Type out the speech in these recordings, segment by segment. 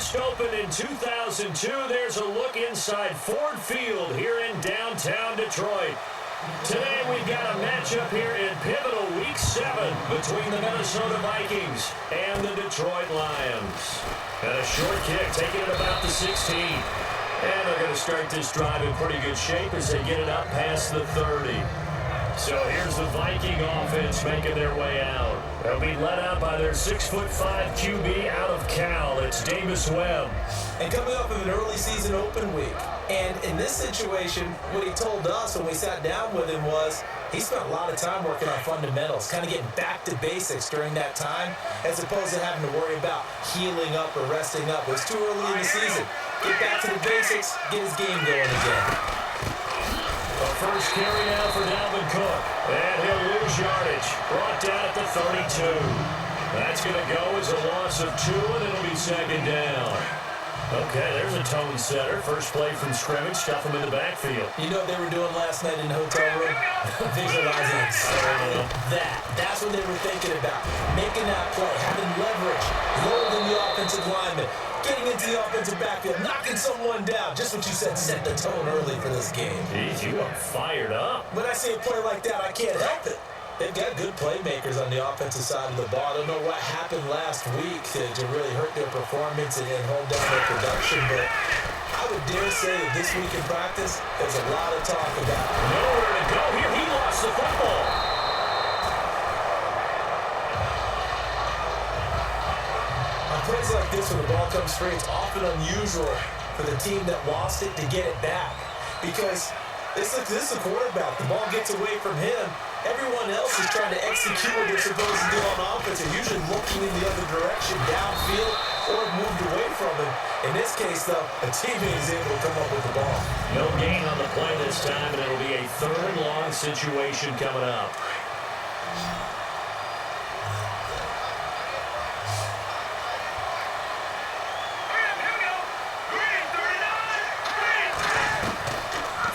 First opened in 2002, there's a look inside Ford Field here in downtown Detroit. Today we've got a matchup here in pivotal Week 7 between the Minnesota Vikings and the Detroit Lions. And a short kick taking it about the 16. And they're going to start this drive in pretty good shape as they get it up past the 30. So here's the Viking offense making their way out. They'll be led out by their 6'5" QB out of Cal. It's Davis Webb. And coming up in an early season open week. And in this situation, what he told us when we sat down with him was he spent a lot of time working on fundamentals, kind of getting back to basics during that time, as opposed to having to worry about healing up or resting up. It was too early in the season. Get back to the basics, get his game going again. The first carry now for Dalvin Cook. And he'll lose yardage. Brought down at the 32. That's going to go as a loss of 2, and it'll be second down. Okay, there's a tone setter. First play from scrimmage. Stuff him in the backfield. You know what they were doing last night in the hotel room? Visualizing exactly that. That's what they were thinking about. Making that play, having leverage, holding the offensive lineman, getting into the offensive backfield, knocking someone down. Just what you said, set the tone early for this game. Jeez, you are fired up. When I see a play like that, I can't help it. They've got good playmakers on the offensive side of the ball. I don't know what happened last week to really hurt their performance and hold down their production, but I would dare say that this week in practice, there's a lot of talk about it. Nowhere to go here. He lost the football. On plays like this, when the ball comes free, it's often unusual for the team that lost it to get it back because this is a quarterback. The ball gets away from him. Everyone else is trying to execute what they're supposed to do on offense. They're usually looking in the other direction, downfield, or moved away from him. In this case, though, a teammate is able to come up with the ball. No gain on the play this time, and it'll be a third and long situation coming up.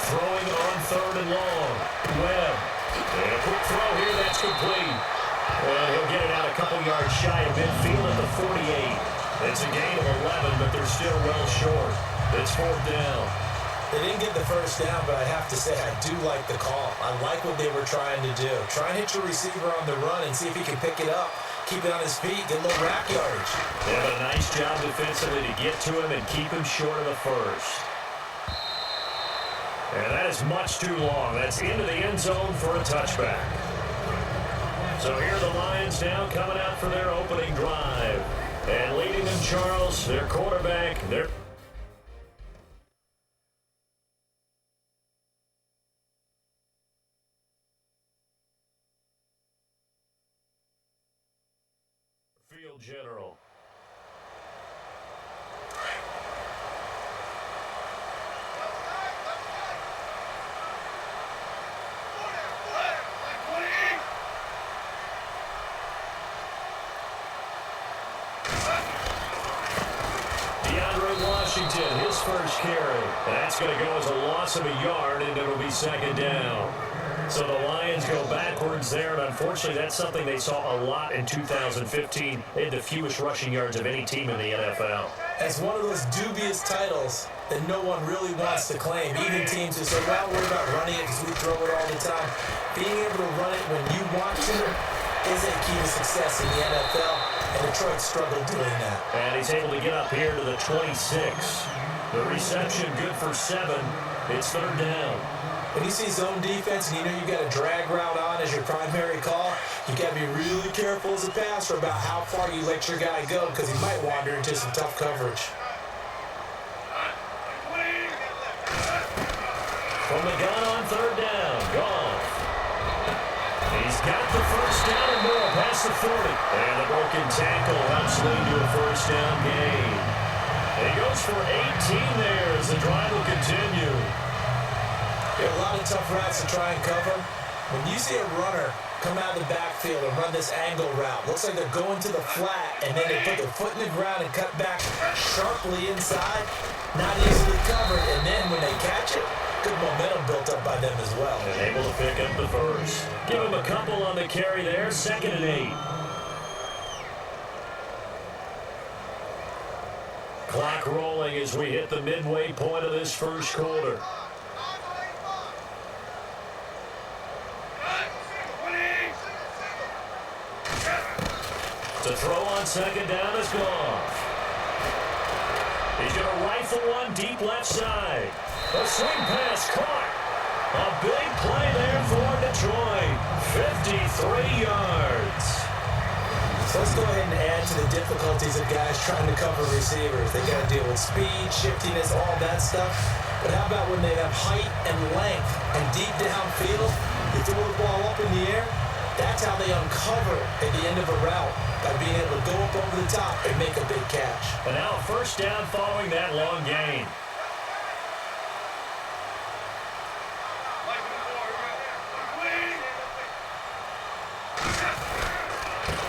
Throwing on third and long. Webb. And a quick throw here, that's complete. And he'll get it out a couple yards shy of midfield at the 48. It's a gain of 11, but they're still well short. It's fourth down. They didn't get the first down, but I have to say I do like the call. I like what they were trying to do. Try and hit your receiver on the run and see if he can pick it up. Keep it on his feet, get a little rack yardage. They have a nice job defensively to get to him and keep him short of the first. And that is much too long. That's into the end zone for a touchback. So here are the Lions now coming out for their opening drive. And leading them, Charles, their quarterback, their field general. Washington, his first carry. That's going to go as a loss of a yard, and it'll be second down. So the Lions go backwards there, and unfortunately that's something they saw a lot in 2015. They had the fewest rushing yards of any team in the NFL. As one of those dubious titles that no one really wants to claim, even teams who say, well, we're about running it because we throw it all the time. Being able to run it when you want to is a key to success in the NFL, and Detroit struggled doing that. And he's able to get up here to the 26. The reception good for 7. It's third down. When you see zone defense and you know you've got a drag route on as your primary call, you got to be really careful as a passer about how far you let your guy go because he might wander into some tough coverage. From the gun on third down, Goff. He's got the first down and more past the 40. And the broken tackle helps lead to a first down gain. And he goes for 18 there as the drive will continue. There are a lot of tough routes to try and cover. When you see a runner come out of the backfield and run this angle route, looks like they're going to the flat, and then they put their foot in the ground and cut back sharply inside, not easily covered, and then when they catch it, good momentum built up by them as well. And able to pick up the first. Give him a couple on the carry there, 2nd and 8. Clock rolling as we hit the midway point of this first quarter. The throw on second down is gone. He's going to rifle one deep left side. A swing pass caught. A big play there for Detroit. 53 yards. So let's go ahead and add to the difficulties of guys trying to cover receivers. They got to deal with speed, shiftiness, all that stuff. But how about when they have height and length and deep downfield, you throw the ball up in the air? That's how they uncover at the end of a route, by being able to go up over the top and make a big catch. And now first down following that long gain.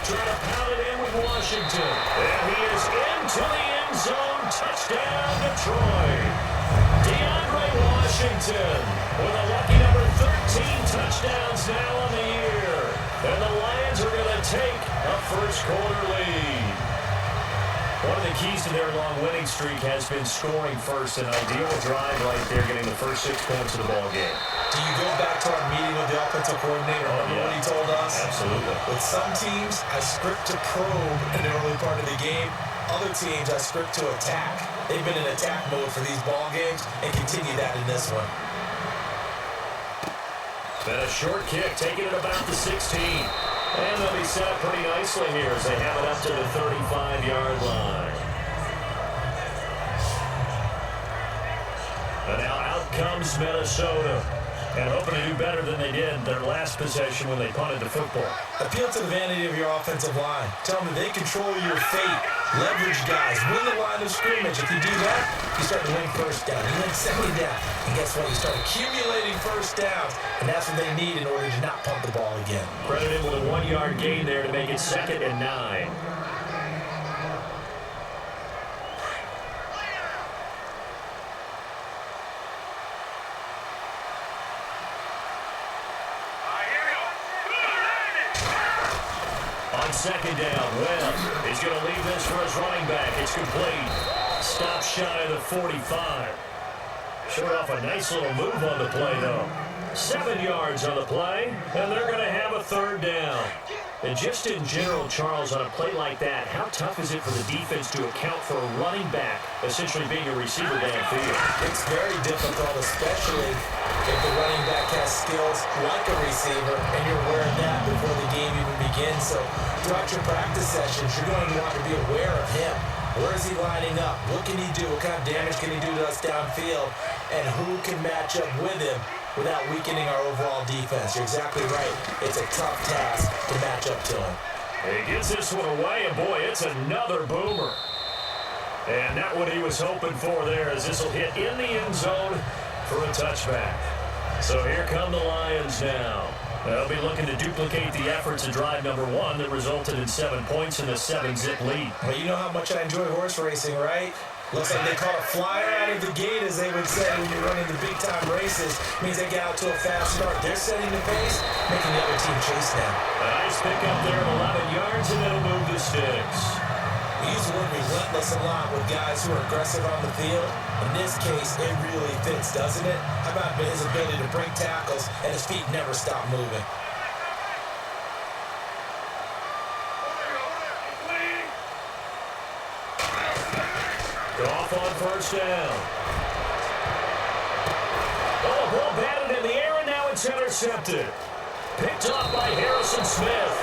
Trying to pound it in with Washington. And he is into the end zone. Touchdown, Detroit. DeAndre Washington with a lucky number 13 touchdowns now on the year. And the Lions are going to take a first-quarter lead. One of the keys to their long winning streak has been scoring first. An ideal drive right there, getting the first 6 points of the ball game. Do you go back to our meeting with the offensive coordinator? Remember what he told us? Absolutely. With some teams, I script to probe in the early part of the game. Other teams, I script to attack. They've been in attack mode for these ball games and continue that in this one. Then a short kick, taking it about the 16. And they'll be set up pretty nicely here as they have it up to the 35-yard line. And now out comes Minnesota. And hoping to do better than they did their last possession when they punted the football. Appeal to the vanity of your offensive line. Tell them they control your fate. Leverage guys. Win the line of scrimmage. If you do that, you start to win first down. You win second down. And guess what? You start accumulating first downs. And that's what they need in order to not pump the ball again. Credit him with a 1-yard gain there to make it 2nd and 9. Second down, Webb. He's going to leave this for his running back. It's complete. Stop shy of the 45. Showed off a nice little move on the play, though. 7 yards on the play, and they're going to have a 3rd down. And just in general, Charles, on a play like that, how tough is it for the defense to account for a running back essentially being a receiver downfield? It's very difficult, especially if the running back has skills like a receiver, and you're aware of that before the game even begins. So throughout your practice sessions, you're going to want to be aware of him. Where is he lining up? What can he do? What kind of damage can he do to us downfield? And who can match up with him without weakening our overall defense? You're exactly right. It's a tough task to match up to him. He gets this one away, and boy, it's another boomer. And not what he was hoping for there, as this will hit in the end zone for a touchback. So here come the Lions now. They'll be looking to duplicate the efforts of drive number 1 that resulted in 7 points in the 7-zip lead. Well, you know how much I enjoy horse racing, right? Looks like they caught a flyer out of the gate, as they would say when you're running the big-time races. Means they get out to a fast start. They're setting the pace, making the other team chase now. A nice pick up there of 11 yards, and it'll move the sticks. We use the word relentless a lot with guys who are aggressive on the field. In this case, it really fits, doesn't it? How about his ability to break tackles and his feet never stop moving? Off on first down. Oh, ball batted in the air, and now it's intercepted. Picked off by Harrison Smith.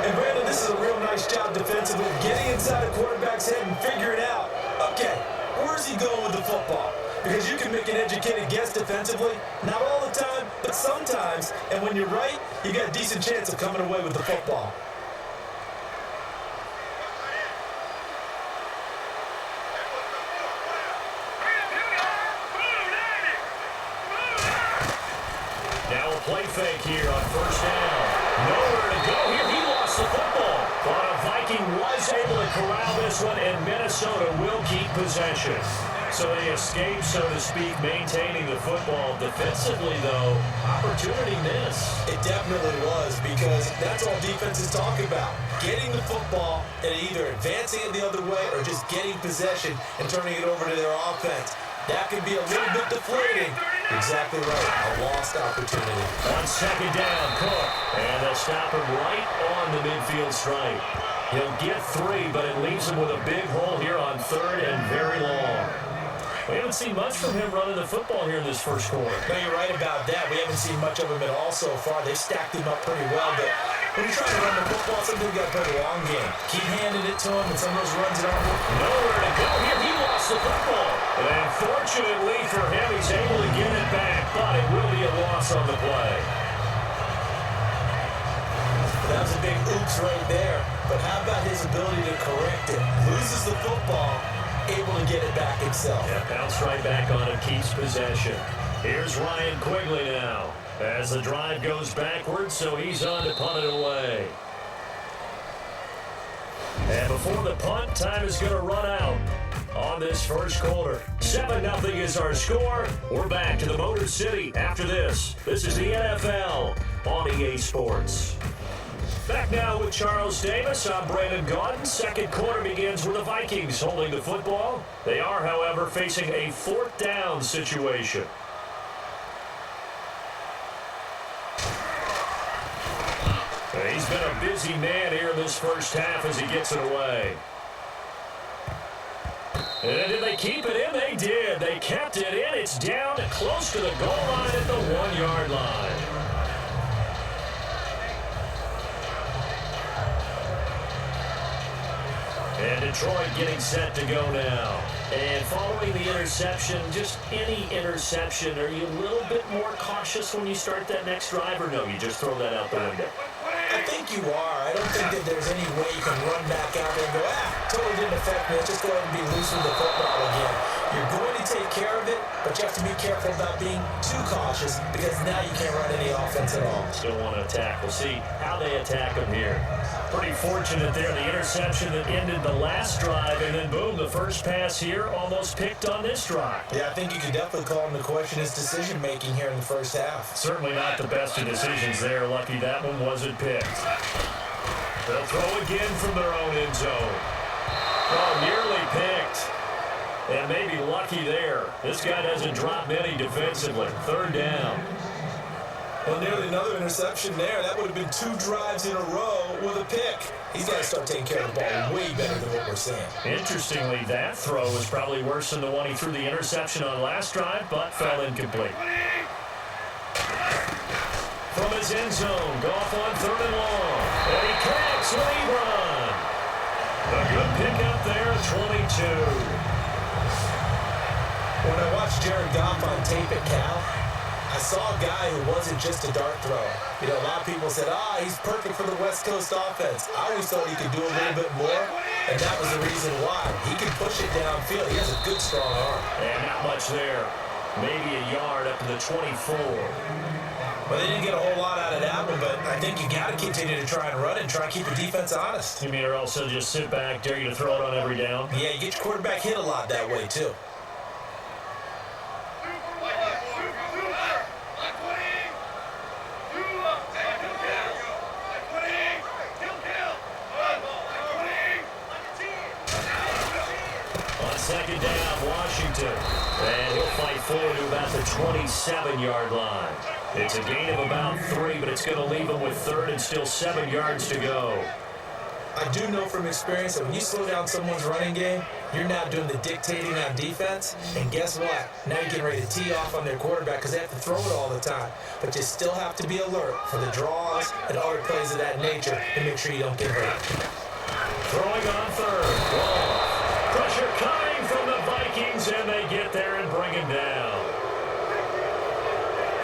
And Brandon, this is a real nice job defensively, getting inside a quarterback's head and figuring out, okay, where's he going with the football? Because you can make an educated guess defensively, not all the time, but sometimes. And when you're right, you got a decent chance of coming away with the football. Play fake here on first down. Nowhere to go here. He lost the football. But a Viking was able to corral this one, and Minnesota will keep possession. So they escape, so to speak, maintaining the football. Defensively, though, opportunity miss. It definitely was, because that's all defenses talk about. Getting the football and either advancing it the other way or just getting possession and turning it over to their offense. That can be a little bit deflating. Exactly right. A lost opportunity. On second down, Cook. And they'll stop him right on the midfield stripe. He'll get 3, but it leaves him with a big hole here on third and very long. We haven't seen much from him running the football here in this first quarter. No, you're right about that. We haven't seen much of him at all so far. They've stacked him up pretty well, but when you're trying to run the football, sometimes you got to play the long game. Keep handing it to him, and some of those runs that aren't working. Nowhere to go here. He lost the football. And fortunately for him, he's able to get it back, but it will be a loss on the play. That was a big oops right there. But how about his ability to correct it? Loses the football, able to get it back himself. Yeah, bounced right back on it, keeps possession. Here's Ryan Quigley now as the drive goes backwards, so he's on to punt it away. And before the punt, time is going to run out on this first quarter. 7-0 is our score. We're back to the Motor City after this. This is the NFL on EA Sports. Back now with Charles Davis. I'm Brandon Gaudin. Second quarter begins with the Vikings holding the football. They are, however, facing a 4th down situation. He's been a busy man here in this first half as he gets it away. And did they keep it in? They did. They kept it in. It's down close to the goal line at the 1-yard line. And Detroit getting set to go now. And following the interception, just any interception, are you a little bit more cautious when you start that next drive, or no, you just throw that out the window? I think you are. I don't think that there's any way you can run back out there and go, totally didn't affect me. Let's just go ahead and be loose with the football again. You're going to take care of it, but you have to be careful about being too cautious, because now you can't run any offense at all. Still want to attack. We'll see how they attack him here. Pretty fortunate there, the interception that ended the last drive, and then boom, the first pass here almost picked on this drive. Yeah, I think you could definitely call him to question his decision-making here in the first half. Certainly not the best of decisions there. Lucky that one wasn't picked. They'll throw again from their own end zone. Oh, nearly picked. And maybe lucky there. This guy doesn't drop many defensively. 3rd down. Well, nearly another interception there. That would have been 2 drives in a row with a pick. He's got to start taking care of the ball way better than what we're seeing. Interestingly, that throw was probably worse than the one he threw the interception on last drive, but fell incomplete. From his end zone, Goff on 3rd and long. And he connects when he run. A good pickup there, 22. When I watched Jared Goff on tape at Cal, I saw a guy who wasn't just a dart thrower. You know, a lot of people said, he's perfect for the West Coast offense. I always thought he could do a little bit more, and that was the reason why. He can push it downfield. He has a good, strong arm. And not much there. Maybe a yard up to the 24. Well, they didn't get a whole lot out of that one, but I think you got to continue to try and run and try and keep the defense honest. You mean or also just sit back, dare you to throw it on every down? Yeah, you get your quarterback hit a lot that way, too. Second down, Washington. And he'll fight forward to about the 27-yard line. It's a gain of about 3, but it's going to leave him with 3rd and still 7 yards to go. I do know from experience that when you slow down someone's running game, you're now doing the dictating on defense. And guess what? Now you're getting ready to tee off on their quarterback because they have to throw it all the time. But you still have to be alert for the draws and other plays of that nature to make sure you don't get hurt. Throwing on 3rd. Ball. Pressure coming from the Vikings, and they get there and bring him down.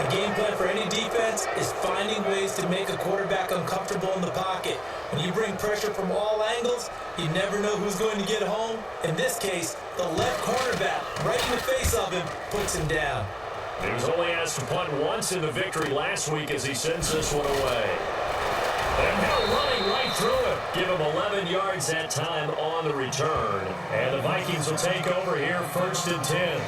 The game plan for any defense is finding ways to make a quarterback uncomfortable in the pocket. When you bring pressure from all angles, you never know who's going to get home. In this case, the left cornerback, right in the face of him, puts him down. He was only asked to punt once in the victory last week as he sends this one away. And now running right through him. Give him 11 yards that time on the return. And the Vikings will take over here, 1st and 10.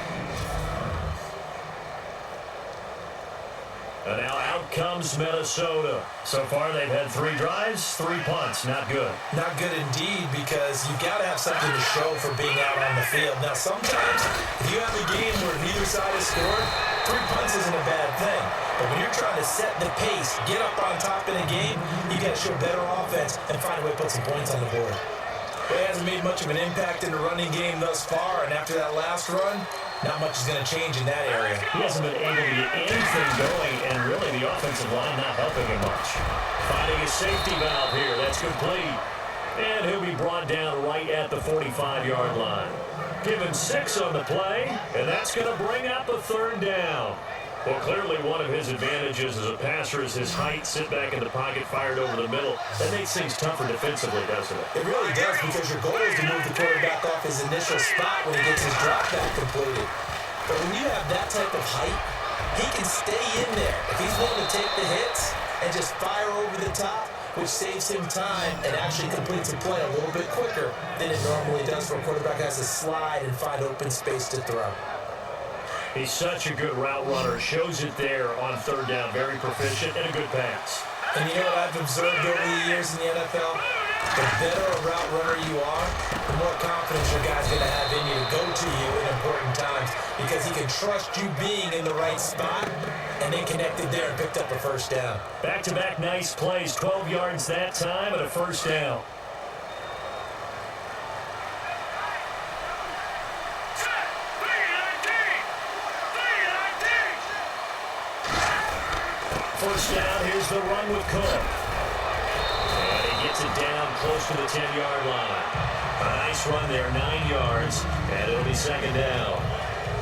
And now out comes Minnesota. So far, they've had 3 drives, 3 punts. Not good. Not good indeed, because you've got to have something to show for being out on the field. Now, sometimes, if you have a game where neither side has scored, 3 punts isn't a bad thing. But when you're trying to set the pace, get up on top in a game, you got to show better offense and find a way to put some points on the board. But it hasn't made much of an impact in the running game thus far, and after that last run, not much is going to change in that area. He hasn't been able to get anything going, and really the offensive line not helping him much. Finding a safety valve here. That's complete. And he'll be brought down right at the 45-yard line. Given 6 on the play, and that's going to bring up a 3rd down. Well, clearly one of his advantages as a passer is his height. Sit back in the pocket, fired over the middle. That makes things tougher defensively, doesn't it? It really does, because your goal is to move the quarterback off his initial spot when he gets his drop back completed. But when you have that type of height, he can stay in there. If he's willing to take the hits and just fire over the top, which saves him time and actually completes a play a little bit quicker than it normally does for a quarterback who has to slide and find open space to throw. He's such a good route runner. Shows it there on 3rd down. Very proficient and a good pass. And you know what I've observed over the years in the NFL? The better a route runner you are, the more confidence your guy's going to have in you to go to you in important times, because he can trust you being in the right spot and then connected there and picked up a 1st down. Back-to-back nice plays. 12 yards that time and a 1st down. First down, here's the run with Cook. And he gets it down close to the 10-yard line. A nice run there, 9 yards, and it'll be 2nd down.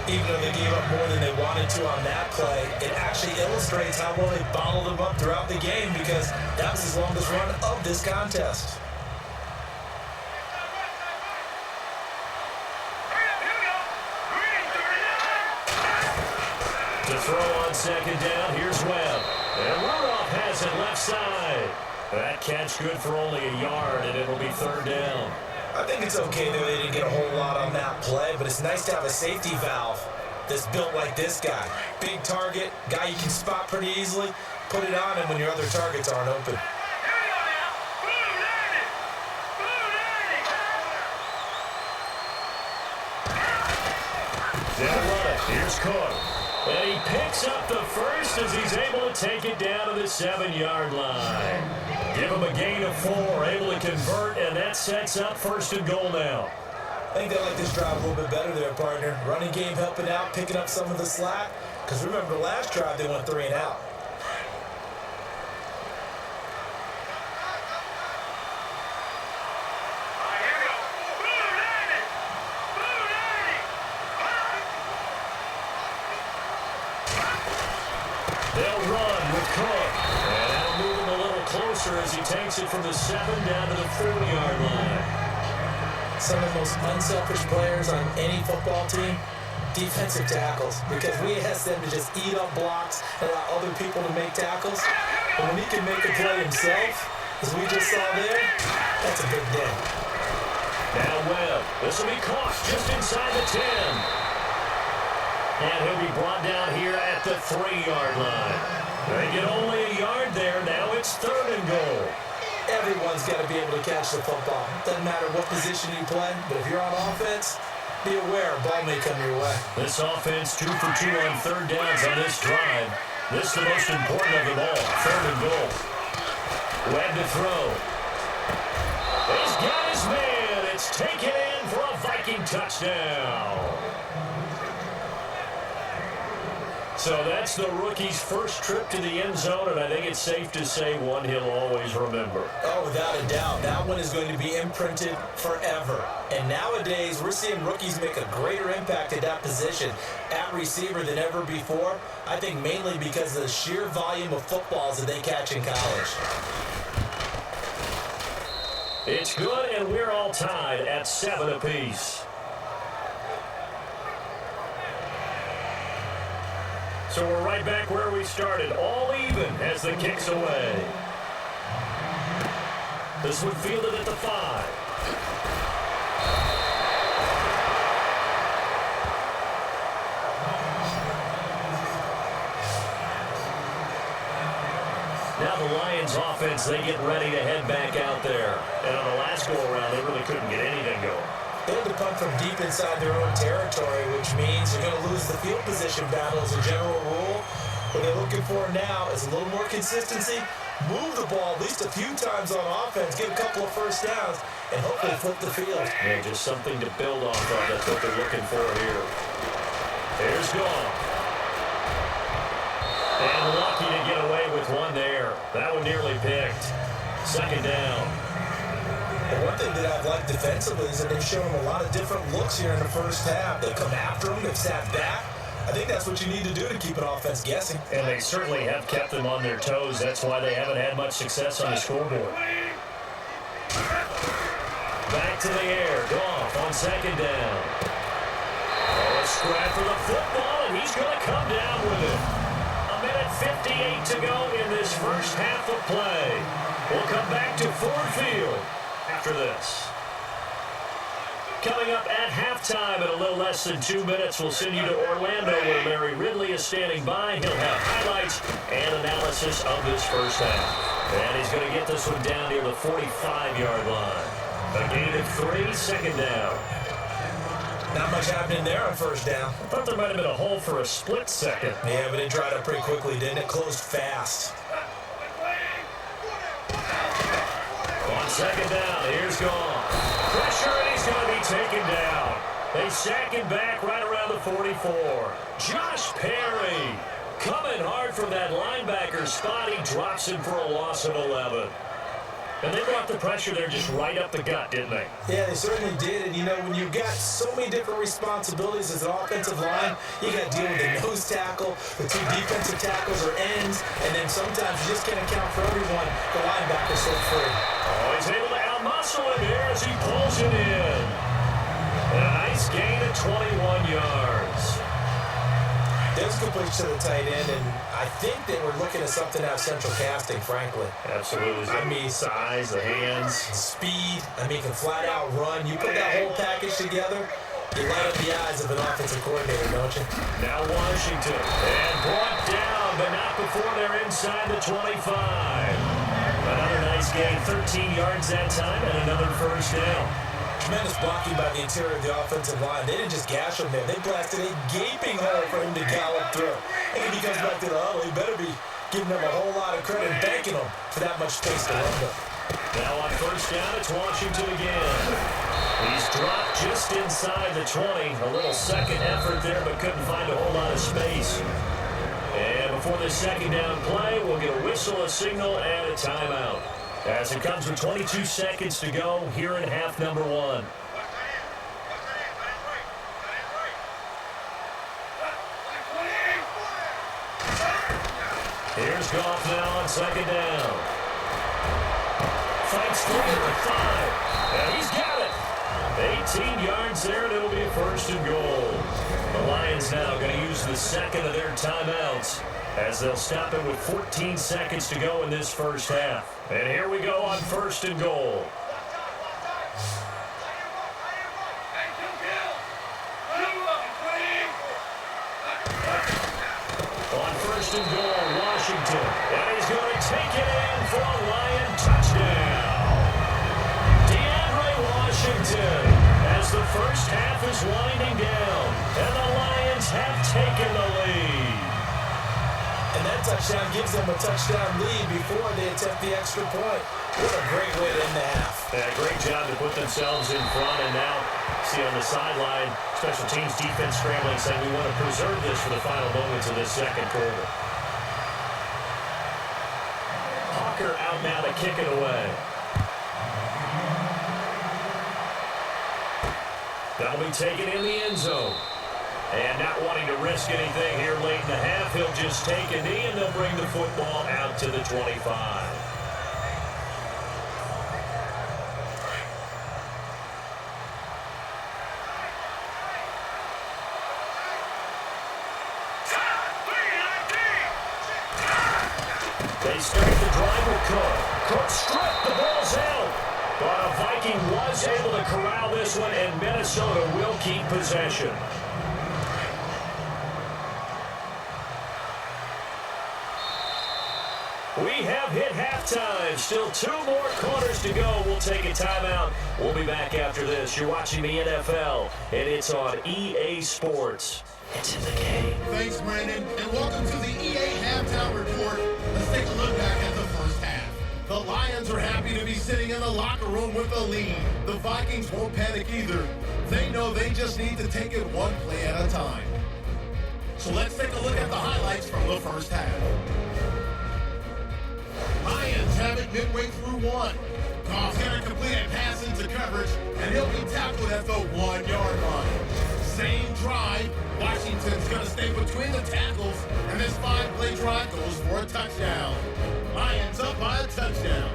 Even though they gave up more than they wanted to on that play, it actually illustrates how well they bottled them up throughout the game, because that was his longest run of this contest. To throw on 2nd down, here's Webb. And Rudolph has it left side. That catch good for only a yard, and it'll be 3rd down. I think it's okay that they didn't get a whole lot on that play, but it's nice to have a safety valve that's built like this guy. Big target, guy you can spot pretty easily. Put it on him when your other targets aren't open. They'll run it. Here's Cook. And he picks up the 1st as he's able to take it down to the 7-yard line. Give him a gain of 4, able to convert, and that sets up 1st and goal now. I think they like this drive a little bit better there, partner. Running game helping out, picking up some of the slack. Because remember, the last drive they went 3 and out. They'll run with Cook. And that'll move him a little closer as he takes it from the 7 down to the 4-yard line. Some of the most unselfish players on any football team, defensive tackles. Because we ask them to just eat up blocks and allow other people to make tackles. But when he can make a play himself, as we just saw there, that's a big day. Now Webb. This will be caught just inside the 10. And he'll be brought down here at the 3-yard line. They get only a yard there. Now it's 3rd and goal. Everyone's got to be able to catch the football. Doesn't matter what position you play, but if you're on offense, be aware a ball may come your way. This offense 2 for 2 on 3rd downs on this drive. This is the most important of them all. 3rd and goal. Webb to throw. He's got his man. It's taken in for a Viking touchdown. So that's the rookie's first trip to the end zone, and I think it's safe to say one he'll always remember. Oh, without a doubt. That one is going to be imprinted forever. And nowadays, we're seeing rookies make a greater impact at that position at receiver than ever before. I think mainly because of the sheer volume of footballs that they catch in college. It's good, and we're all tied at 7 apiece. So we're right back where we started, all even as the kick's away. This one fielded at the 5. Now the Lions offense, they get ready to head back out there. And on the last go-around, they really couldn't get anything going. They had to punt from deep inside their own territory, which means you're going to lose the field position battle as a general rule. What they're looking for now is a little more consistency, move the ball at least a few times on offense, get a couple of first downs, and hopefully flip the field. Yeah, just something to build off of. That's what they're looking for here. Here's Goff. And lucky to get away with one there. That one nearly picked. Second down. And one thing that I've liked defensively is that they've shown a lot of different looks here in the first half. They've come after them. They've sat back. I think that's what you need to do to keep an offense guessing. And they certainly have kept them on their toes. That's why they haven't had much success on the scoreboard. Back to the air. Goff on second down. Oh, a scrap for the football, and he's going to come down with it. 1:58 to go in this first half of play. We'll come back to Ford Field after this. Coming up at halftime in a little less than 2 minutes, we'll send you to Orlando where Larry Ridley is standing by. He'll have highlights and analysis of this first half. And he's going to get this one down near the 45-yard line. A gain of 3, second down. Not much happening there on first down. I thought there might have been a hole for a split second. Yeah, but it dried up pretty quickly, didn't it? Closed fast. On second down, here's Goff. Pressure, and he's going to be taken down. They sack him back right around the 44. Josh Perry coming hard from that linebacker spot. He drops him for a loss of 11. And they brought the pressure there just right up the gut, didn't they? Yeah, they certainly did. And, you know, when you've got so many different responsibilities as an offensive line, you got to deal with the nose tackle, the 2 defensive tackles or ends, and then sometimes you just can't account for everyone. The linebacker's so free. Oh, he's able to out-muscle him here as he pulls it in. And a nice gain of 21 yards. There's completion to the tight end, and I think they were looking at something out of central casting, frankly. Absolutely. I mean, size, the hands. Speed. I mean, can flat out run. You put that whole package together, you light up the eyes of an offensive coordinator, don't you? Now Washington. And brought down, but not before they're inside the 25. Another nice gain, 13 yards that time, and another first down. Tremendous blocking by the interior of the offensive line. They didn't just gash him there. They blasted a gaping hole for him to gallop through. And if he comes back to the huddle, he better be giving them a whole lot of credit and thanking them for that much space to run them. Now on first down, it's Washington again. He's dropped just inside the 20. A little second effort there, but couldn't find a whole lot of space. And before this second down play, we'll get a whistle, a signal, and a timeout. As it comes with 22 seconds to go here in half number 1. Here's Goff now on second down. Fights through to the 5. And he's got it. 18 yards there, and it'll be a first and goal. The Lions now going to use the second of their timeouts as they'll stop it with 14 seconds to go in this first half. And here we go on first and goal. On first and goal, Washington. And he's going to take it in for a Lion touchdown. Washington as the first half is winding down. And the Lions have taken the lead. And that touchdown gives them a touchdown lead before they attempt the extra point. What a great way to end the half. Yeah, great job to put themselves in front. And now, see on the sideline, special teams defense scrambling, saying we want to preserve this for the final moments of this second quarter. Hawker out now to kick it away. That'll be taken in the end zone. And not wanting to risk anything here late in the half, he'll just take a knee and they'll bring the football out to the 25. They They start the drive with Cook. Cook stripped. The ball's out. But a Viking was able to corral this one, and Minnesota will keep possession. We have hit halftime. Still 2 more quarters to go. We'll take a timeout. We'll be back after this. You're watching the NFL, and it's on EA Sports. It's in the game. Thanks, Brandon, and welcome to the EA Halftime Report. Let's take a look back at the first half. The Lions are happy to be sitting in the locker room with a lead. The Vikings won't panic either. They know they just need to take it one play at a time. So let's take a look at the highlights from the first half. Lions have it midway through one. Goff's going to complete a pass into coverage, and he'll be tackled at the 1-yard line. Same drive. Washington's going to stay between the tackles, and this 5-play drive goes for a touchdown. Lions up by a touchdown.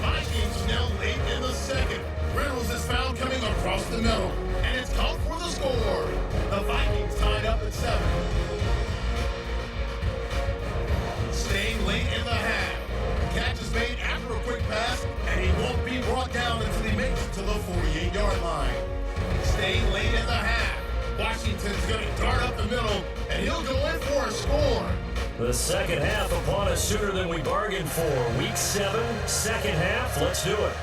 Vikings now late in the second. Reynolds is found coming across the middle, and it's called for the score. The Vikings tied up at 7. Staying late in the half. Catch is made after a quick pass, and he won't be brought down until he makes it to the 48-yard line. Staying late in the half. Washington's going to dart up the middle, and he'll go in for a score. The second half upon us sooner than we bargained for. Week 7, second half. Let's do it.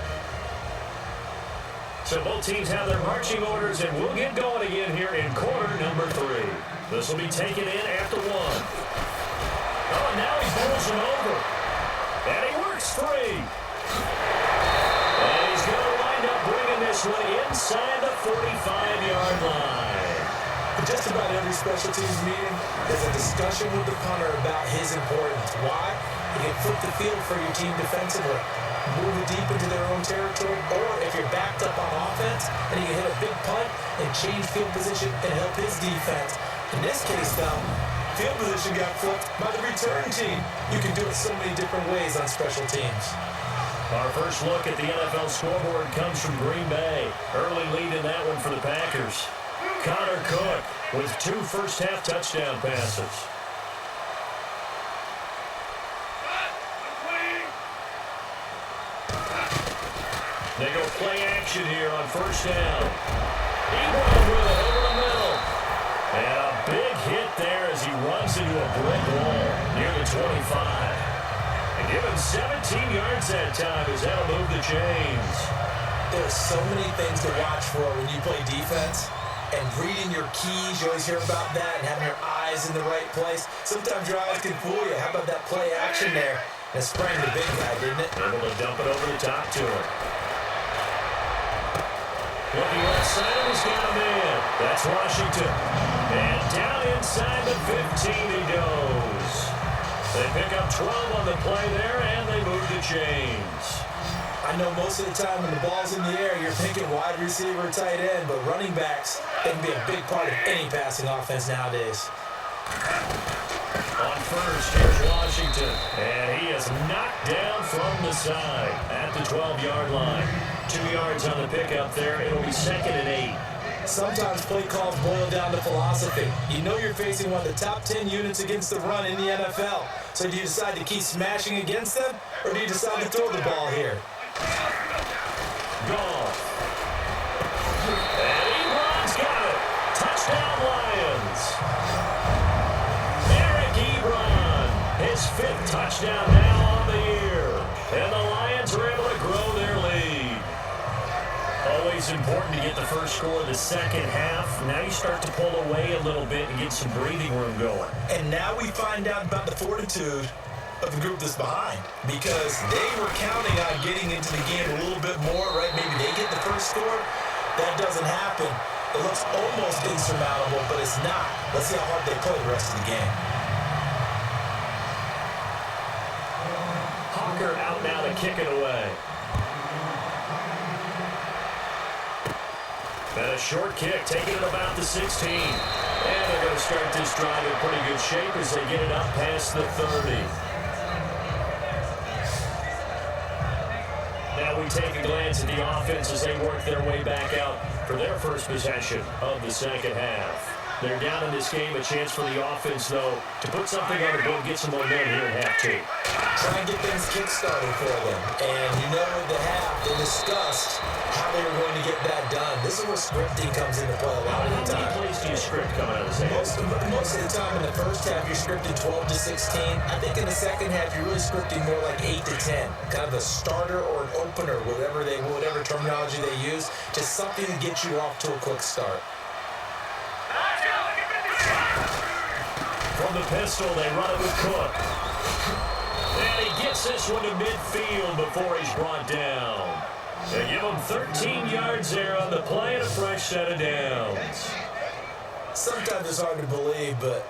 So both teams have their marching orders, and we'll get going again here in quarter number 3. This will be taken in after 1. Oh, and now he bowls him over. And he works free. And he's going to wind up bringing this one inside the 45-yard line. Just about every special teams meeting, there's a discussion with the punter about his importance. Why? He can flip the field for your team defensively, move it deep into their own territory, or if you're backed up on offense, then he can hit a big punt and change field position and help his defense. In this case, though, field position got flipped by the return team. You can do it so many different ways on special teams. Our first look at the NFL scoreboard comes from Green Bay. Early lead in that one for the Packers. Connor Cook with 2 first-half touchdown passes. They go play action here on first down. Ebron with it over the middle. And a big hit there as he runs into a brick wall near the 25. And given 17 yards that time as that'll move the chains. There's so many things to watch for when you play defense. And reading your keys, you always hear about that, and having your eyes in the right place. Sometimes your eyes can fool you. How about that play action there? And it sprang the big guy, didn't it? Able to dump it over the top to him. Looking left side of his got a man. That's Washington. And down inside the 15 he goes. They pick up 12 on the play there, and they move the chains. I know most of the time when the ball's in the air, you're thinking wide receiver, tight end, but running backs, they can be a big part of any passing offense nowadays. On first, here's Washington. And he is knocked down from the side at the 12-yard line. 2 yards on the pickup there. It'll be 2nd and 8. Sometimes play calls boil down to philosophy. You know you're facing one of the top 10 units against the run in the NFL. So do you decide to keep smashing against them, or do you decide to throw the ball here? Goff. And Ebron's got it. Touchdown Lions. Eric Ebron, his 5th touchdown now on the year. And the Lions are able to grow their lead. Always important to get the first score of the second half. Now you start to pull away a little bit and get some breathing room going. And now we find out about the fortitude of the group that's behind, because they were counting on getting into the game a little bit more, right? Maybe they get the first score. That doesn't happen. It looks almost insurmountable, but it's not. Let's see how hard they play the rest of the game. Hawker out now to kick it away. And a short kick, taking it about the 16. And they're going to start this drive in pretty good shape as they get it up past the 30. Now we take a glance at the offense as they work their way back out for their first possession of the second half. They're down in this game. A chance for the offense, though, to put something on the board, get some momentum here at half 2. try and get things kick-started for them. And you know at the half, they discussed how they were going to get that done. This is where scripting comes into play a lot of the time. How many plays do you script coming out of the second? Most of the time in the first half, you're scripting 12 to 16. I think in the second half, you're really scripting more like 8 to 10. Kind of a starter or an opener, whatever terminology they use. Just something to get you off to a quick start. From the pistol, they run it with Cook. And he gets this one to midfield before he's brought down. They give him 13 yards there on the play and a fresh set of downs. Sometimes it's hard to believe, but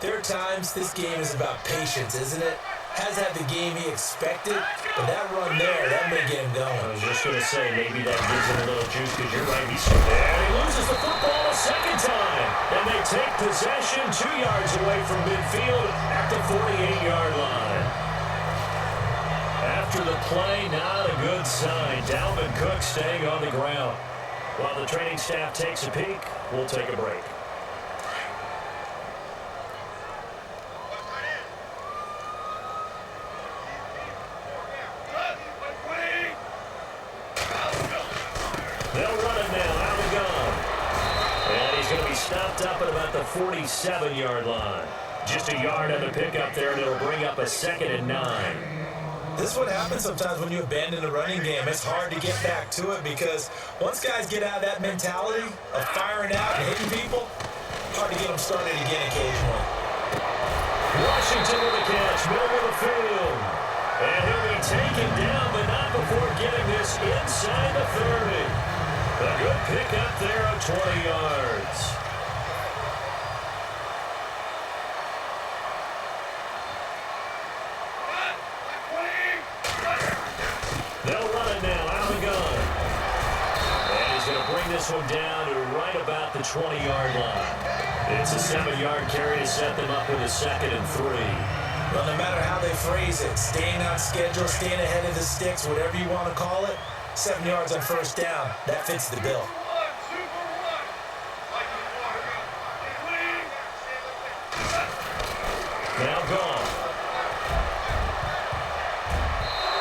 there are times this game is about patience, isn't it? Has had the game he expected, but that run there, that may get him going. I was just going to say, maybe that gives him a little juice, because you're right, he's there. And he loses the football a second time. And they take possession 2 yards away from midfield at the 48-yard line. After the play, not a good sign. Dalvin Cook staying on the ground. While the training staff takes a peek, we'll take a break. They'll run it now, out of the gun. And he's going to be stopped up at about the 47-yard line. Just a yard on the pickup there, and it'll bring up a 2nd and 9. This is what happens sometimes when you abandon the running game. It's hard to get back to it because once guys get out of that mentality of firing out and hitting people, hard to get them started again occasionally. Washington with the catch, middle of the field. And he'll be taken down, but not before getting this inside the 30. A good pickup there of 20 yards. They'll run it now, out of the gun. And he's going to bring this one down to right about the 20-yard line. It's a 7-yard carry to set them up with a 2nd and 3. Well, no matter how they phrase it, staying on schedule, staying ahead of the sticks, whatever you want to call it, 7 yards on first down, that fits the bill. Now gone.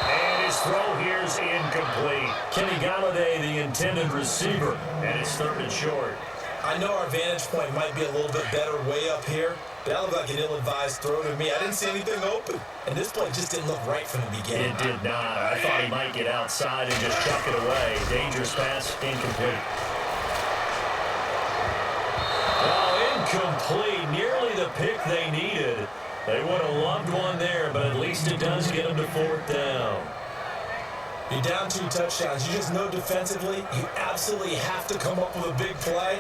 And his throw here's incomplete. Kenny Galladay, the intended receiver, and it's 3rd and short. I know our vantage point might be a little bit better way up here, but that looked like an ill-advised throw to me. I didn't see anything open, and this play just didn't look right from the beginning. It did not. I thought he might get outside and just chuck it away. Dangerous pass, incomplete. Oh, incomplete. Nearly the pick they needed. They would have loved one there, but at least it does get them to 4th down. You're down 2 touchdowns. You just know defensively you absolutely have to come up with a big play.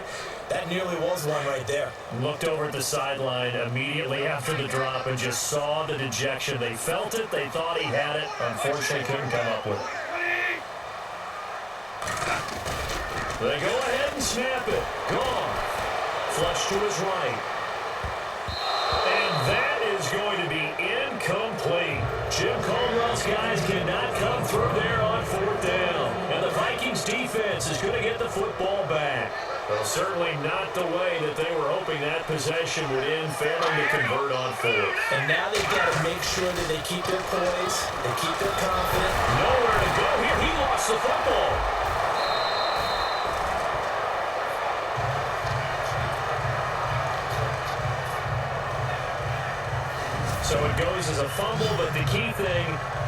That nearly was one right there. Looked over at the sideline immediately after the drop and just saw the dejection. They felt it. They thought he had it. Unfortunately, couldn't come up with it. They go ahead and snap it. Gone. Flush to his right. And that is going to be incomplete. Jim Caldwell's guys cannot come through there on 4th down. And the Vikings defense is going to get the football back. Well, certainly not the way that they were hoping that possession would end, failing to convert on 4th. And now they've got to make sure that they keep their poise, they keep their confidence. Nowhere to go here. He lost the football. So it goes as a fumble, but the key thing,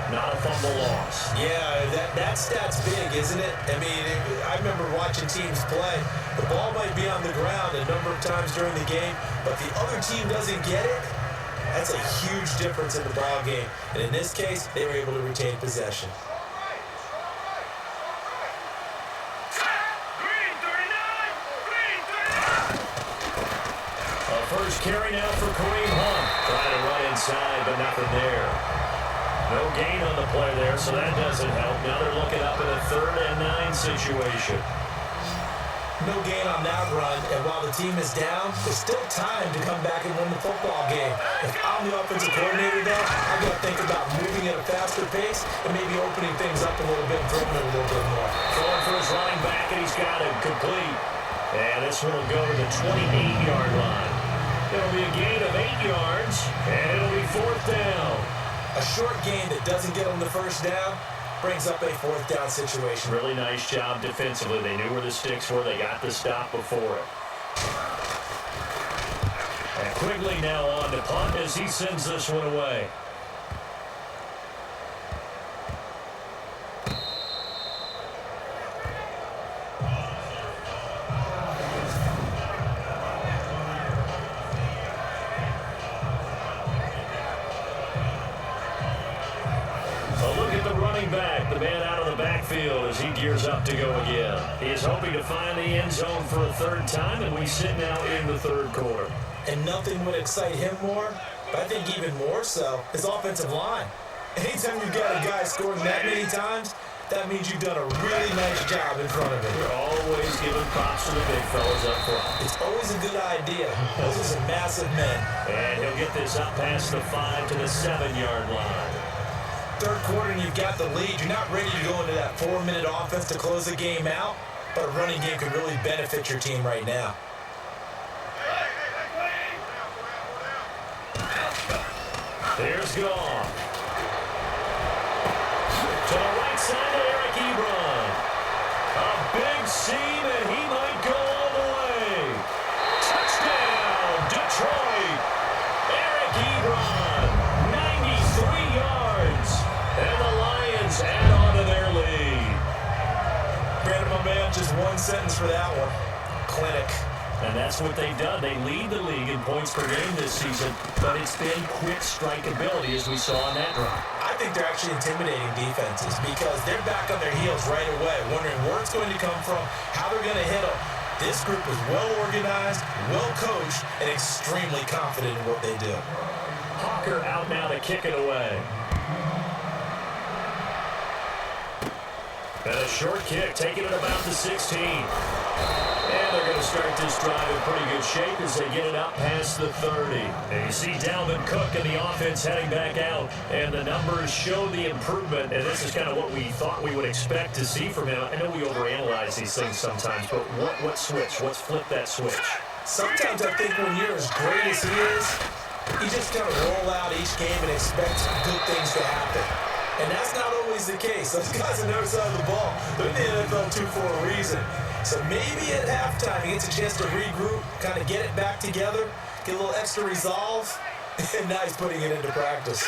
not a fumble loss. Yeah, that stat's big, isn't it? I mean, I remember watching teams play. The ball might be on the ground a number of times during the game, but the other team doesn't get it. That's a huge difference in the ball game. And in this case, they were able to retain possession. First carry now for Kareem Hunt. Trying to run inside, but nothing there. No gain on the play there, so that doesn't help. Now they're looking up in a 3rd and 9 situation. No gain on that run, and while the team is down, there's still time to come back and win the football game. If I'm the offensive coordinator, though, I'm going to think about moving at a faster pace and maybe opening things up a little bit and throwing it a little bit more. Throwing for his running back, and he's got it complete. And this one will go to the 28-yard line. It'll be a gain of 8 yards, and it'll be 4th down. A short gain that doesn't get them the first down brings up a fourth down situation. Really nice job defensively. They knew where the sticks were. They got the stop before it. And Quigley now on to punt as he sends this one away. The man out of the backfield as he gears up to go again. He is hoping to find the end zone for a third time, and we sit now in the third quarter. And nothing would excite him more, but I think even more so, his offensive line. Anytime you've got a guy scoring that many times, that means you've done a really nice job in front of him. We're always giving props to the big fellas up front. It's always a good idea. Those are some massive men. And he'll get this up past the 5 to the 7-yard line. Third quarter and you've got the lead. You're not ready to go into that 4-minute offense to close the game out, but a running game could really benefit your team right now. Here's Goff. To the right side to Eric Ebron. A big seam, and he might go all the way. Touchdown, Detroit. Eric Ebron, 93 yards. And the Lions add on to their lead. Brandon, my man, just one sentence for that one. Clinic. And that's what they've done. They lead the league in points per game this season, but it's been quick strike ability as we saw on that drive. I think they're actually intimidating defenses because they're back on their heels right away, wondering where it's going to come from, how they're going to hit them. This group is well organized, well coached, and extremely confident in what they do. Hawker out now to kick it away. And a short kick, taking it about the 16. And they're going to start this drive in pretty good shape as they get it out past the 30. And you see Dalvin Cook and the offense heading back out, and the numbers show the improvement, and this is kind of what we thought we would expect to see from him. I know we overanalyze these things sometimes, but what switch? What's flip that switch? Sometimes I think when you're as great as he is, you just kind of roll out each game and expect good things to happen. And that's not always the case. Those guys on the other side of the ball, they're in the NFL too for a reason. So maybe at halftime he gets a chance to regroup, kind of get it back together, get a little extra resolve, and now he's putting it into practice.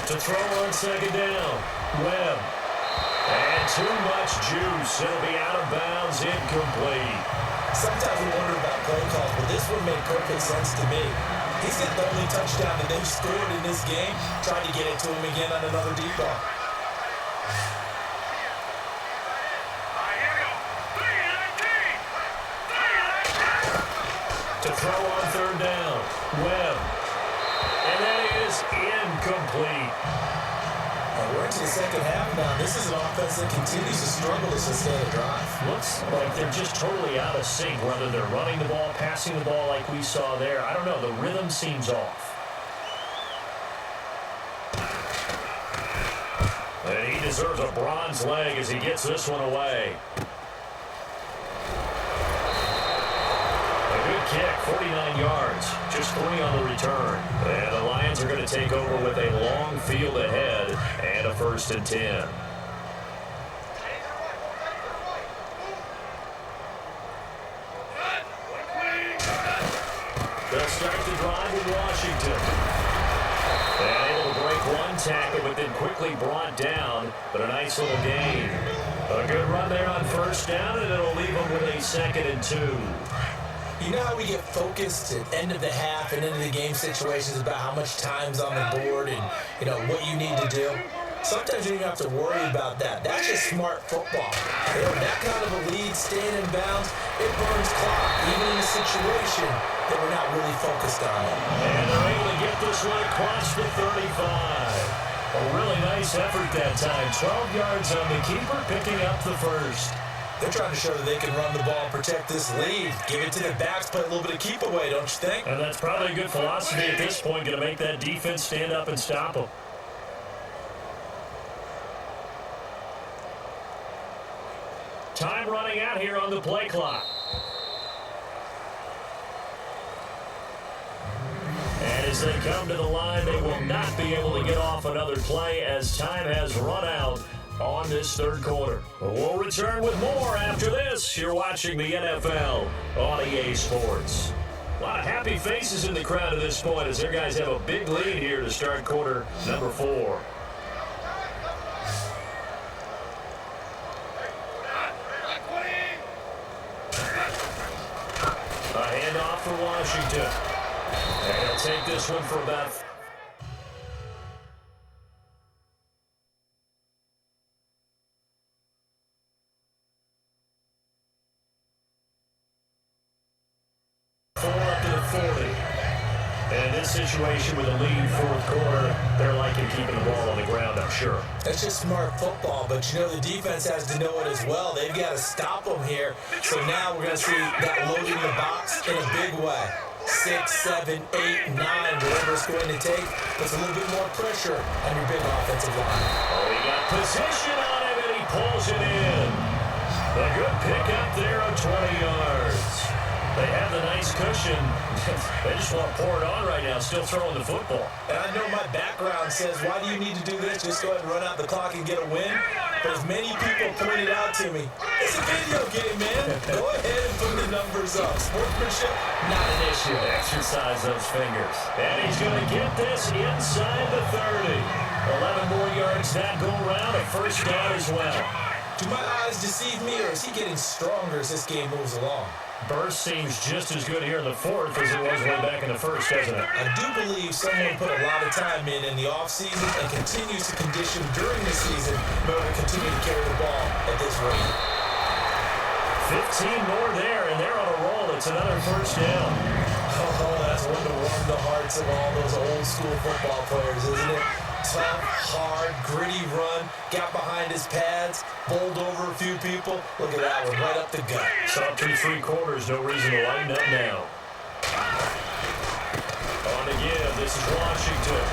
To throw on second down, Webb. And too much juice. It'll be out of bounds, incomplete. Sometimes we wonder about play calls, but this one made perfect sense to me. He's got the only touchdown that they've scored in this game. Tried to get it to him again on another deep ball. To throw on third down, Webb. And that is incomplete. And we're into the second half now. This is an offense that continues to struggle to sustain a drive. Looks like they're just totally out of sync, whether they're running the ball, passing the ball like we saw there. I don't know. The rhythm seems off. And he deserves a bronze leg as he gets this one away. A good kick, 49 yards, just 3 on the return. And the Lions are going to take over with a long field ahead and a 1st and 10. They'll start the drive in Washington. And able to break one tackle, but then quickly brought down. But a nice little gain. A good run there on 1st down, and it'll leave them with a 2nd and 2. You know how we get focused at end of the half and into the game situations about how much time's on the board and, you know, what you need to do? Sometimes you don't have to worry about that. That's just smart football. You know, that kind of a lead, staying in bounds, it burns clock, even in a situation that we're not really focused on it. And they're able to get this one across the 35. A really nice effort that time. 12 yards on the keeper, picking up the 1st. They're trying to show that they can run the ball and protect this lead. Give it to the backs, play a little bit of keep away, don't you think? And that's probably a good philosophy at this point, going to make that defense stand up and stop them. Time running out here on the play clock. As they come to the line, they will not be able to get off another play as time has run out on this third quarter. We'll return with more after this. You're watching the NFL on EA Sports. A lot of happy faces in the crowd at this point as their guys have a big lead here to start quarter number 4. A handoff for Washington. And he'll take this one for about 4 up to the 40. And this situation with a lead fourth quarter, they're liking keeping the ball on the ground, I'm sure. That's just smart football, but you know the defense has to know it as well. They've got to stop them here. So now we're going to see that loading the box in a big way. 6, 7, 8, 9, whatever it's going to take, puts a little bit more pressure on your big offensive line. Oh, he got position on him, and he pulls it in. A good pickup there of 20 yards. They have the nice cushion. They just want to pour it on right now, still throwing the football. And I know my background says, why do you need to do this? Just go ahead and run out the clock and get a win. But as many people pointed out to me, it's a video game, man. Go ahead and put the numbers up. Sportsmanship, not an issue. Exercise those fingers. And he's going to get this inside the 30. 11 more yards that go around, a first down as well. Do my eyes deceive me, or is he getting stronger as this game moves along? Burst seems just as good here in the fourth as it was way back in the first, doesn't it? I do believe someone put a lot of time in the offseason and continues to condition during the season in order to continue to carry the ball at this rate. 15 more there, and they're on a roll. It's another first down. Oh, that's one to warm the hearts of all those old school football players, isn't it? Tough, hard, gritty run, got behind his pads, bowled over a few people. Look at that one, right up the gut. So up through 3 quarters, no reason to lighten up now. On the give, this is Washington.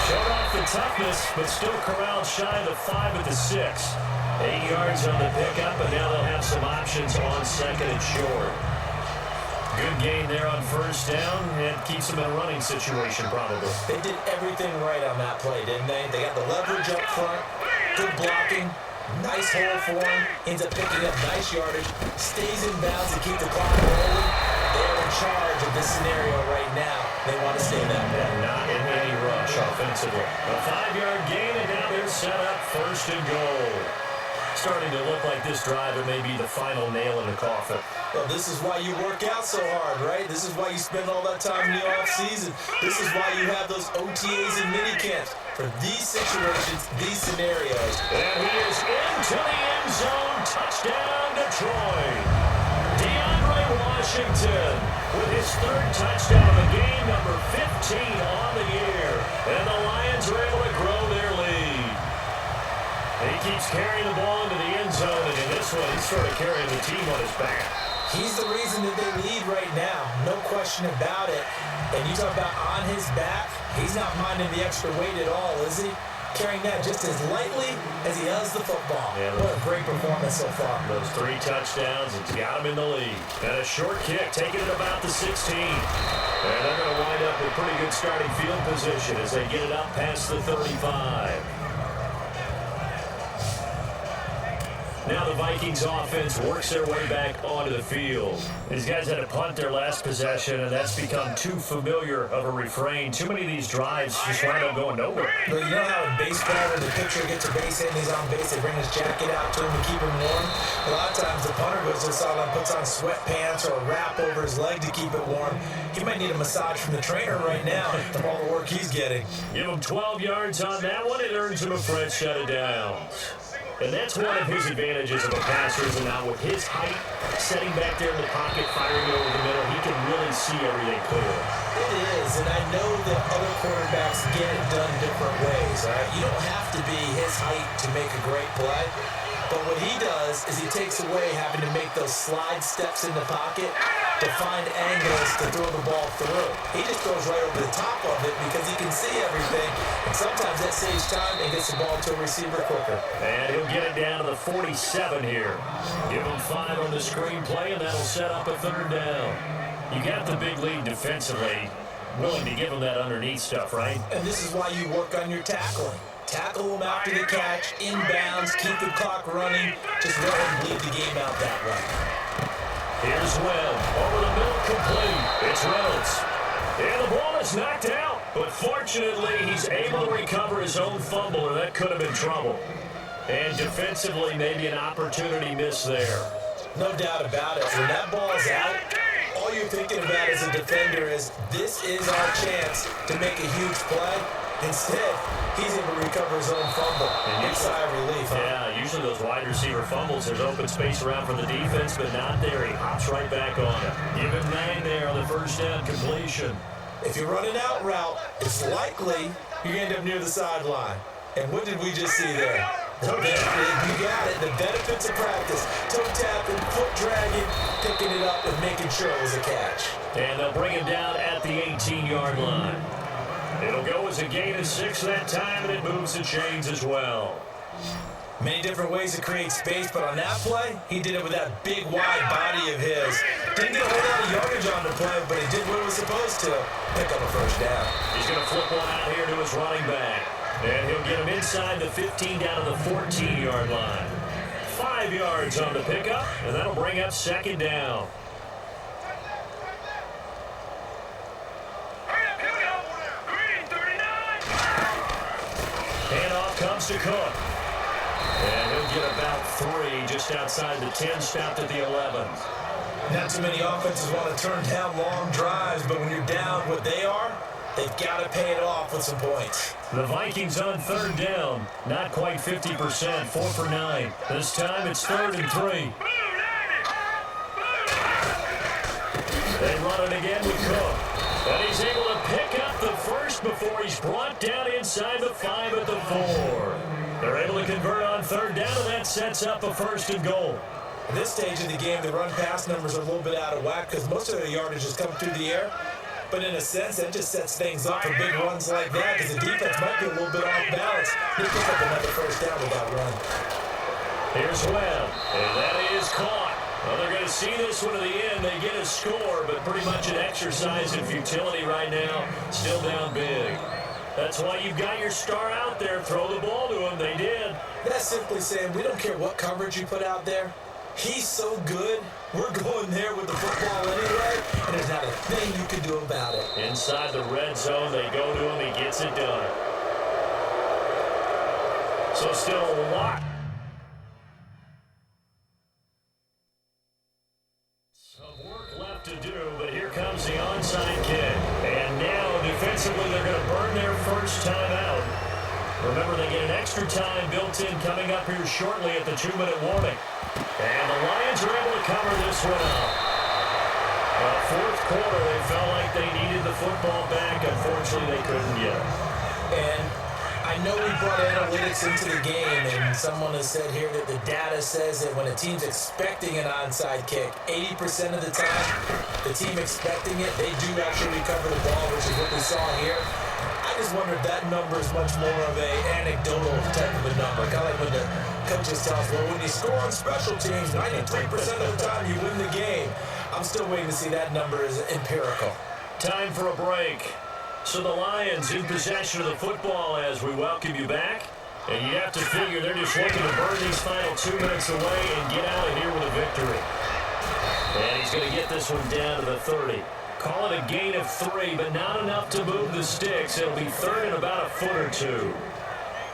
Showed off the toughness, but still corralled shy of the 5 at the 6. 8 yards on the pickup, and now they'll have some options on second and short. Good gain there on first down, and keeps them in a running situation probably. They did everything right on that play, didn't they? They got the leverage up front, good blocking, nice hole for him, ends up picking up nice yardage, stays in bounds to keep the clock rolling. They're in charge of this scenario right now. They want to stay that way. Not in any rush offensively. A 5-yard gain, and now they're set up first and goal. Starting to look like this drive, it may be the final nail in the coffin. Well, this is why you work out so hard, right? This is why you spend all that time in the offseason. This is why you have those OTAs and minicamps. For these situations, these scenarios. And he is into the end zone. Touchdown, Detroit. Washington with his 3rd touchdown of the game, number 15 on the year. And the Lions are able to grow their lead. He keeps carrying the ball into the end zone, and in this one, he's sort of carrying the team on his back. He's the reason that they lead right now, no question about it. And you talk about on his back, he's not minding the extra weight at all, is he? Carrying that just as lightly as he does the football. Yeah, what a great performance so far. Those 3 touchdowns, it's got him in the lead. And a short kick, taking it about the 16. And they're going to wind up with pretty good starting field position as they get it up past the 35. Now the Vikings offense works their way back onto the field. These guys had to punt their last possession, and that's become too familiar of a refrain. Too many of these drives just wind up going nowhere. But you know how in baseball, when the pitcher gets a base hit and he's on base, they bring his jacket out to him to keep him warm? A lot of times the punter goes to the sideline, puts on sweatpants or a wrap over his leg to keep it warm. He might need a massage from the trainer right now from all the work he's getting. Give him 12 yards on that one. It earns him a fresh set of downs. And that's one of his advantages of a passer, is now with his height, setting back there in the pocket, firing it over the middle, he can really see everything clearly. It is, and I know that other quarterbacks get it done different ways, all right? You don't have to be his height to make a great play. But what he does is he takes away having to make those slide steps in the pocket to find angles to throw the ball through. He just throws right over the top of it because he can see everything, and sometimes that saves time and gets the ball to a receiver quicker. And he'll get it down to the 47 here. Give him 5 on the screen play, and that'll set up a 3rd down. You got the big lead defensively. willing to give him that underneath stuff, right? And this is why you work on your tackling. Tackle him after the catch, inbounds, keep the clock running. Just let him bleed the game out that way. Here's Webb. Over the middle, complete. It's Reynolds. And the ball is knocked out. But fortunately, he's able to recover his own fumble, or that could have been trouble. And defensively, maybe an opportunity miss there. No doubt about it. When that ball's out, all you're thinking about as a defender is, this is our chance to make a huge play. Instead, he's able to recover his own fumble. Big sigh of relief, huh? Yeah, usually those wide receiver fumbles, there's open space around for the defense, but not there. He hops right back on it. Give him 9 there on the first down completion. If you're running out route, it's likely you end up near the sideline. And what did we just see there? You got it. The benefits of practice. Toe tapping, foot dragging, picking it up and making sure it was a catch. And they'll bring him down at the 18-yard line. It'll go as a gain of 6 that time, and it moves the chains as well. Many different ways to create space, but on that play, he did it with that big, wide body of his. Didn't get a whole lot of yardage on the play, but he did what he was supposed to. Pick up a first down. He's going to flip one out here to his running back. And he'll get him inside the 15 down to the 14-yard line. 5 yards on the pickup, and that'll bring up second down. Handoff comes to Cook. And he'll get about 3 just outside the 10, stopped at the 11. Not too many offenses want to turn down long drives, but when you're down what they are, they've got to pay it off with some points. The Vikings on third down. Not quite 50%, 4 for 9. This time it's 3rd and 3. They run it again with Cook. And he's able to pick up the first before he's brought down inside the 5 at the 4. They're able to convert on third down, and that sets up a 1st and goal. At this stage of the game, the run-pass numbers are a little bit out of whack because most of their yardage is coming through the air. But in a sense, that just sets things up for big runs like that because the defense might be a little bit off balance. They pick up another first down with that run. Here's Webb, and that is caught. Well, they're going to see this one to the end. They get a score, but pretty much an exercise in futility right now. Still down big. That's why you've got your star out there. Throw the ball to him. They did. That's simply saying we don't care what coverage you put out there. He's so good, we're going there with the football anyway, and there's not a thing you can do about it. Inside the red zone, they go to him. He gets it done. So still a lot. Some work left to do, but here comes the onside kick. And now, defensively, they're going to burn their first time out. Remember, they get an extra time built in coming up here shortly at the 2-minute warning. And the Lions are able to cover this one up. Fourth quarter, they felt like they needed the football back. Unfortunately, they couldn't get it. And I know we brought analytics into the game, and someone has said here that the data says that when a team's expecting an onside kick, 80% of the time, the team expecting it, they do actually recover the ball, which is what we saw here. I just wonder if that number is much more of a anecdotal type of a number. Kind of like when the coaches tell us, well, when you score on special teams, 93% of the time you win the game. I'm still waiting to see that number is empirical. Time for a break. So the Lions in possession of the football as we welcome you back. And you have to figure they're just looking to burn these final 2 minutes away and get out of here with a victory. And he's going to get this one down to the 30. Call it a gain of 3, but not enough to move the sticks. It'll be 3rd and about a foot or 2.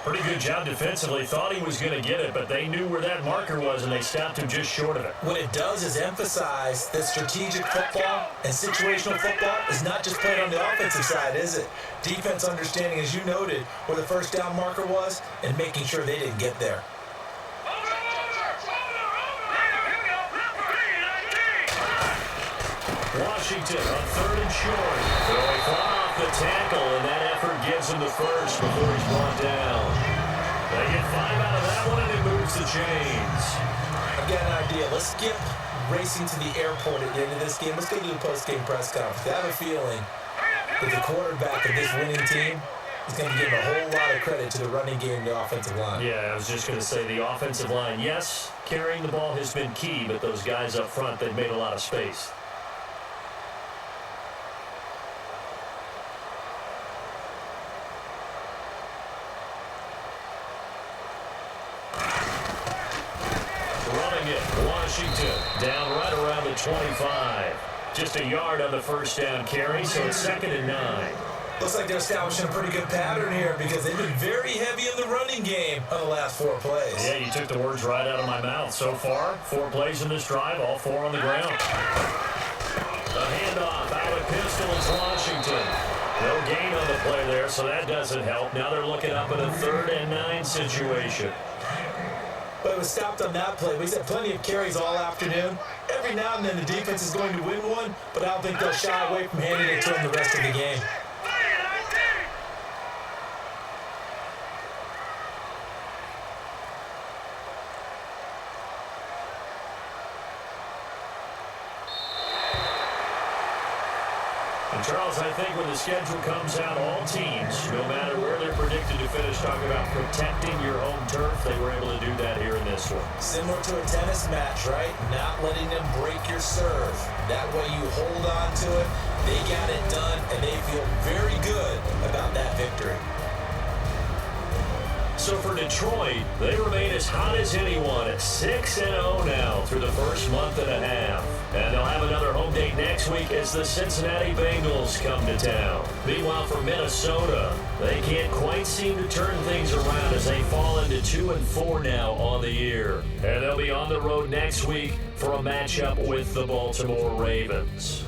Pretty good job defensively. Thought he was going to get it, but they knew where that marker was, and they stopped him just short of it. What it does is emphasize that strategic football and situational football is not just played on the offensive side, is it? Defense understanding, as you noted, where the first down marker was and making sure they didn't get there. Washington on 3rd and short. Throwing far off the tackle, and that effort gives him the first before he's brought down. They get 5 out of that one, and it moves the chains. I've got an idea. Let's skip racing to the airport at the end of this game. Let's go to the post-game press conference. I have a feeling that the quarterback of this winning team is going to give a whole lot of credit to the running game and the offensive line. Yeah, I was just going to say the offensive line, yes, carrying the ball has been key, but those guys up front, they've made a lot of space. throwing it. Washington down right around the 25. Just a yard on the first down carry, so it's 2nd and 9. Looks like they're establishing a pretty good pattern here because they've been very heavy in the running game on the last 4 plays. Yeah, you took the words right out of my mouth. So far, 4 plays in this drive, all 4 on the ground. A handoff out of pistol. It's Washington. No gain on the play there, so that doesn't help. Now they're looking up in a 3rd and 9 situation. But it was stopped on that play. We've had plenty of carries all afternoon. Every now and then the defense is going to win one, but I don't think they'll shy away from handing it to them the rest of the game. Charles, I think when the schedule comes out, all teams, no matter where they're predicted to finish, talk about protecting your home turf. They were able to do that here in this one. Similar to a tennis match, right? Not letting them break your serve. That way you hold on to it. They got it done, and they feel very good about that victory. So for Detroit, they remain as hot as anyone at 6-0 now through the first month and a half. And they'll have another home date next week as the Cincinnati Bengals come to town. Meanwhile, for Minnesota, they can't quite seem to turn things around as they fall into 2-4 now on the year. And they'll be on the road next week for a matchup with the Baltimore Ravens.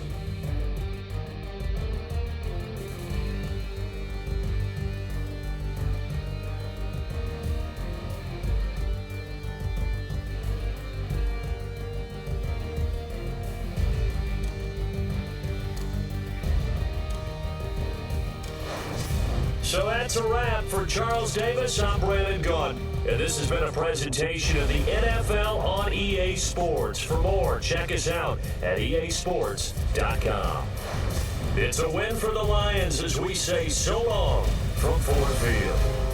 So that's a wrap for Charles Davis. I'm Brandon Gunn. And this has been a presentation of the NFL on EA Sports. For more, check us out at easports.com. It's a win for the Lions as we say so long from Ford Field.